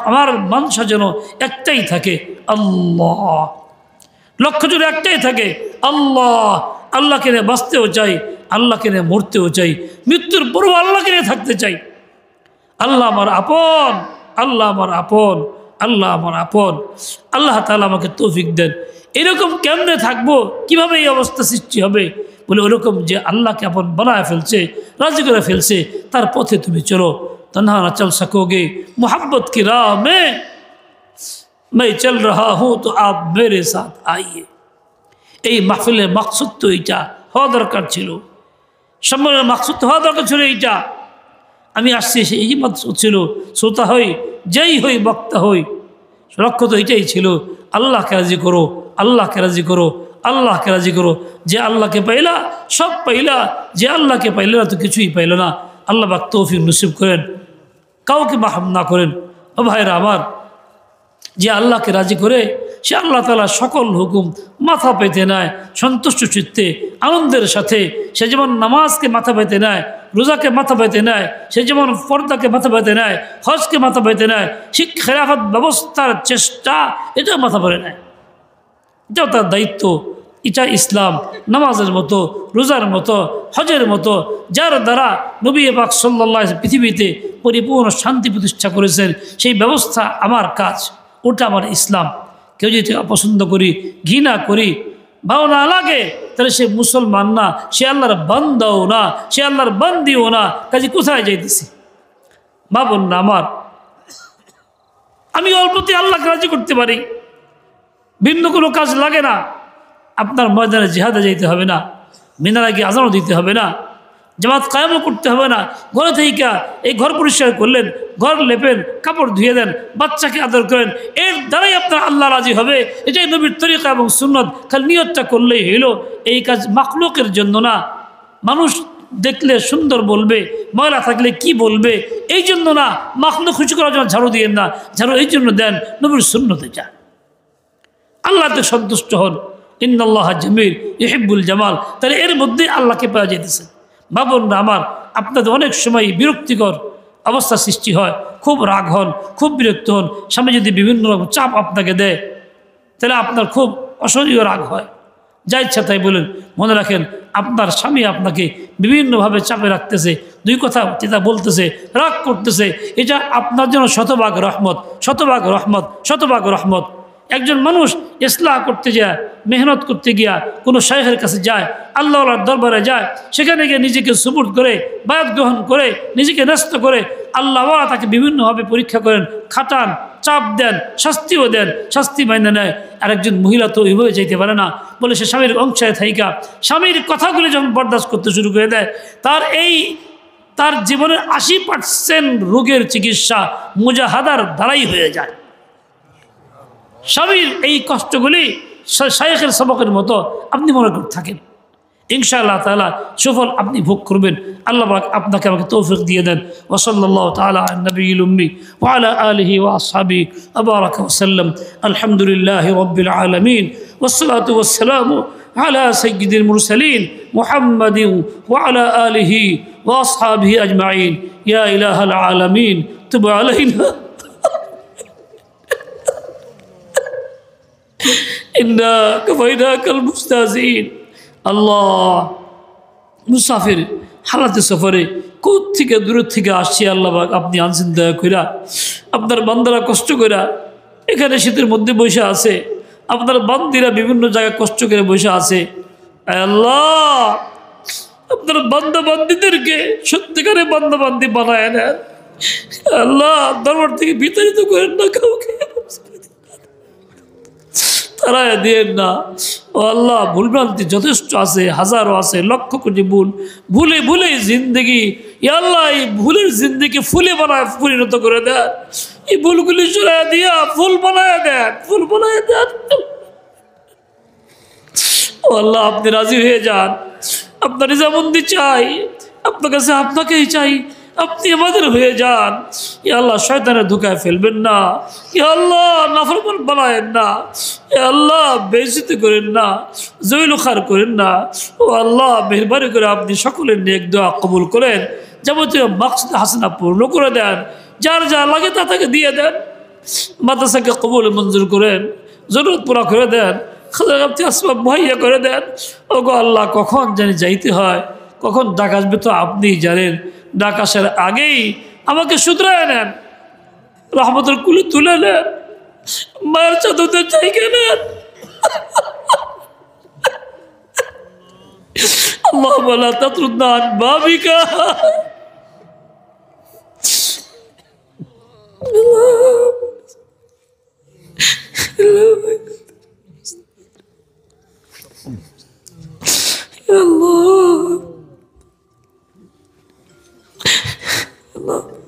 আমার মানসা যেন একটাই থাকে, আল্লাহ, লক্ষ্য যেন একটাই থাকে, আল্লাহ। আল্লাহকে নিয়ে বাঁচতেও চাই, আল্লাহকে নিয়ে মরতেও চাই, মৃত্যুর পরও আল্লাহকে নিয়ে থাকতে চাই। আল্লাহ আমার আপন, আল্লাহ আমার আপন, আল্লাহ আমার আপন। আল্লাহ তাআলা আমাকে তৌফিক দেন। এরকম কেমনে থাকবো, কিভাবে এই অবস্থা সৃষ্টি হবে? বলে ওরকম যে আল্লাহকে আপন বানায় ফেলছে, রাজি করে ফেলছে, তার পথে তুমি চলো। তন্হা না চল সकोगे मोहब्बत की राह में, मैं चल रहा हूँ तो आप मेरे साथ आइए। এই মাহফিলের মাকসুদ তো এইটা হওয়া দরকার ছিল, সম্মেলনের মাকসুদ হওয়া দরকার ছিল এইটা। আমি আসছি, এই মাকসুদ ছিল, শ্রোতা হই, যেই হই, বক্তা হই, লক্ষ্য তো এইটাই ছিল, আল্লাহকে রাজি করো, আল্লাহকে রাজি করো, আল্লাহকে রাজি করো। যে আল্লাহকে পাইলা সব পাইলা, যে আল্লাহকে পাইলে না তো কিছুই পাইল না। আল্লাহ পাক তৌফিক নসিব করেন, কাউকে মাহরুম না করেন। ও ভাইরা আমার, যে আল্লাহকে রাজি করে সে আল্লাহ তাআলা সকল হুকুম মাথা পেতে নেয় সন্তুষ্ট চিত্তে, আনন্দের সাথে। সে যেমন নামাজকে মাথা পেতে নেয়, রোজাকে মাথা পেতে নেয়, সে যেমন পর্দাকে মাথা পেতে নেয়, হজকে মাথা পেতে নেয়, ঠিক খেলাফত ব্যবস্থার চেষ্টা এটা মাথা পড়ে নেয়। এটাও তার দায়িত্ব। এটা ইসলাম নামাজের মতো, রোজার মতো, হজের মতো, যার দ্বারা নবী পাক সাল্লাল্লাহু আলাইহি পৃথিবীতে পরিপূর্ণ শান্তি প্রতিষ্ঠা করেছেন, সেই ব্যবস্থা আমার কাজ, ওটা আমার ইসলাম। কেউ যদি অপছন্দ করি, ঘৃণা করি, ভালো না লাগে, তাহলে সে মুসলমান না, সে আল্লাহর বান্দাও না, সে আল্লাহর বান্দিও না। কাজে কোথায় যাইতেছি? ভাবুন না, আমার আমি অল্পতে আল্লাহকে রাজি করতে পারি, ভিন্ন কোনো কাজ লাগে না। আপনার ময়দানে জিহাদে যেতে হবে না, মিনারে গিয়ে আজানও দিতে হবে না, জামাত কায়েমও করতে হবে না। ঘরে থেকে এই ঘর পরিষ্কার করলেন, ঘর লেপেন, কাপড় ধুয়ে দেন, বাচ্চাকে আদর করেন, এর দ্বারাই আপনার আল্লাহ রাজি হবে। এটাই নবীর তরিকা এবং সুন্নত। খালি নিয়তটা করলেই হইল। এই কাজ মাখলুকের জন্য না, মানুষ দেখলে সুন্দর বলবে, ময়লা থাকলে কি বলবে, এই জন্য না। মাখলুক খুশি করার জন্য ঝাড়ু দিয়েন না, ঝাড়ু এই জন্য দেন নবীর সুন্নতে যান, আল্লাহতে সন্তুষ্ট হন। ইন্নাল্লাহ জামিল ইহিব্বুল জামাল। তাহলে এর মধ্যে আল্লাহকে পাওয়া যেতেছে। বাবনরা আমার, আপনাদের অনেক সময় বিরক্তিকর অবস্থা সৃষ্টি হয়, খুব রাগ হন, খুব বিরক্ত হন। স্বামী যদি বিভিন্ন রকম চাপ আপনাকে দেয়, তাহলে আপনার খুব অসহনীয় রাগ হয়। যা ইচ্ছা তাই বলেন। মনে রাখেন, আপনার স্বামী আপনাকে বিভিন্নভাবে চাপে রাখতেছে, দুই কথা চিন্তা বলতেছে, রাগ করতেছে, এটা আপনার জন্য শতভাগ রহমত, শতভাগ রহমত, শতভাগ রহমত। একজন মানুষ ইসলাহ করতে যায়, মেহনত করতে গিয়া কোনো শাইখের কাছে যায়, আল্লাহর দরবারে যায়, সেখানে গিয়ে নিজেকে সুপুর্দ করে, বায়াত গ্রহণ করে, নিজেকে ন্যস্ত করে, আল্লাহ তাকে বিভিন্নভাবে পরীক্ষা করেন, খাটান, চাপ দেন, শাস্তিও দেন, শাস্তি মাইনে নেয়। আর একজন মহিলা তো ওইভাবে যাইতে পারে না, বলে সে স্বামীর অংশায় থাইকা স্বামীর কথাগুলি যখন বরদাস্ত করতে শুরু করে দেয়, তার জীবনের 80% রোগের চিকিৎসা মুজাহাদার দ্বারাই হয়ে যায়। স্বামীর এই কষ্টগুলি শাইখের সবকের মতো আপনি মনে করে থাকেন, ইনশাআল্লাহ তাআলা সুফল আপনি ভোগ করবেন। আল্লাহ পাক আপনাকে আমাকে তৌফিক দিয়ে দেন। ওয়া সাল্লাল্লাহু তাআলা আলা নবিয়িল উম্মি ওয়া আলা আলিহি ওয়া আসহাবিহি ওয়া বারাকা ওয়া সাল্লাম। আলহামদুলিল্লাহি রাব্বিল আলামিন ওয়াসসালাতু ওয়াসসালামু আলা সাইয়্যিদিল মুরসালিন মুহাম্মাদিন ওয়া আলা আলিহি ওয়া আসহাবিহি আজমাইন। ইয়া ইলাহাল আলামিন তুব আলাইনা ইন্না কাফাইনাকাল মুস্তাহজিন। আল্লাহ, মুসাফির হালাতে সফরে কোথ থেকে দূর থেকে আসছি, আল্লাহ পাক আপনি আনছেন দয়া কইরা। আপনার বান্দারা কষ্ট কইরা এখানে শীতের মধ্যে বসে আছে, আপনার বান্দিরা বিভিন্ন জায়গায় কষ্ট করে বসে আছে। আল্লাহ, আপনার বান্দা বান্দিদেরকে সত্যিকারে বান্দা বান্দি বানায় নেন। আল্লাহ, দরবার থেকে বিতাড়িত করেন না কাউকে, তারাই দিয়েন না। ও আল্লাহ, ভুলভ্রান্তি যথেষ্ট আছে, হাজারো আছে, লক্ষ কোটি ভুল, ভুলে ভুলে জিন্দগি, আল্লাহ এই ভুলের জিন্দগি ফুলে বানায় পরিণত করে দেন। এই ভুলগুলি সরাই দিয়া ফুল বানায় দেন, ফুল বানায় দেন। ও আল্লাহ, আপনি রাজি হয়ে যান। আপনার রিজামন্দি চাই, আপনার কাছে আপনাকেই চাই, আপনি আমাদের হয়ে যান। ইয়া আল্লাহ, শয়তানের ধোঁকায় ফেলবেন না। ইয়া আল্লাহ, নাফরমান বানায়েন না। ইয়া আল্লাহ, বেইজ্জতি করেন না, জয়লুখার করেন না। ও আল্লাহ, মেহরবানি করে আপনি সকলের নেক দোয়া কবুল করেন, যাবতীয় মাকসুদ হাসানা পূর্ণ করে দেন, যার যা লাগে তা তাকে দিয়ে দেন। মাদ্রাসাকে কবুল মঞ্জুর করেন, জরুরত পুরা করে দেন, খাজাগাপ্তি আসবাব মুহাইয়া করে দেন। ও গো আল্লাহ, কখন জানি যাইতে হয়, কখন ডাক আসবে তো আপনিই জানেন। ডাক আসার আগেই আমাকে শুধরায় নেন, রহমতের কুলে তুলে নেন, মায়ের চাদরদের জায়গা নেন। আল্লাহুম্মা লা তাতরুদনা আন বাবিকা।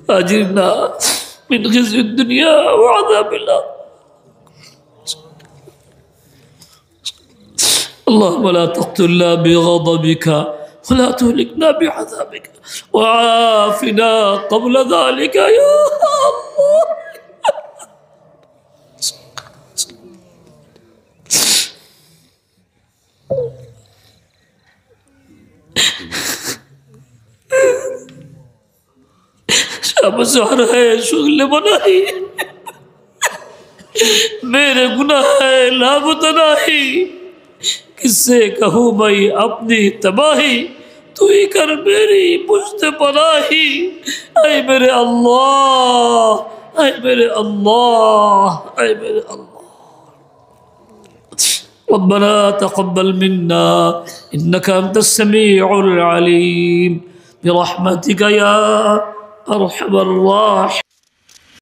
أجرنا من خزي الدنيا وعذاب الآخرة. اللهم لا تقتلنا بغضبك ولا تهلكنا بعذابك وعافنا قبل ذلك يا الله. अब सहारा है शुगल बनाई, मेरे गुनाह है लाबत नाही, किससे कहूँ भाई अपनी तबाही, तू ही कर मेरी पुश्त पनाही। ऐ मेरे अल्लाह, ऐ मेरे अल्लाह, ऐ मेरे अल्लाह। रब्बना तक़ब्बल मिन्ना इन्नका अंतस समीउल अलीम बिरहमतिका या अरहमर राहिमीन।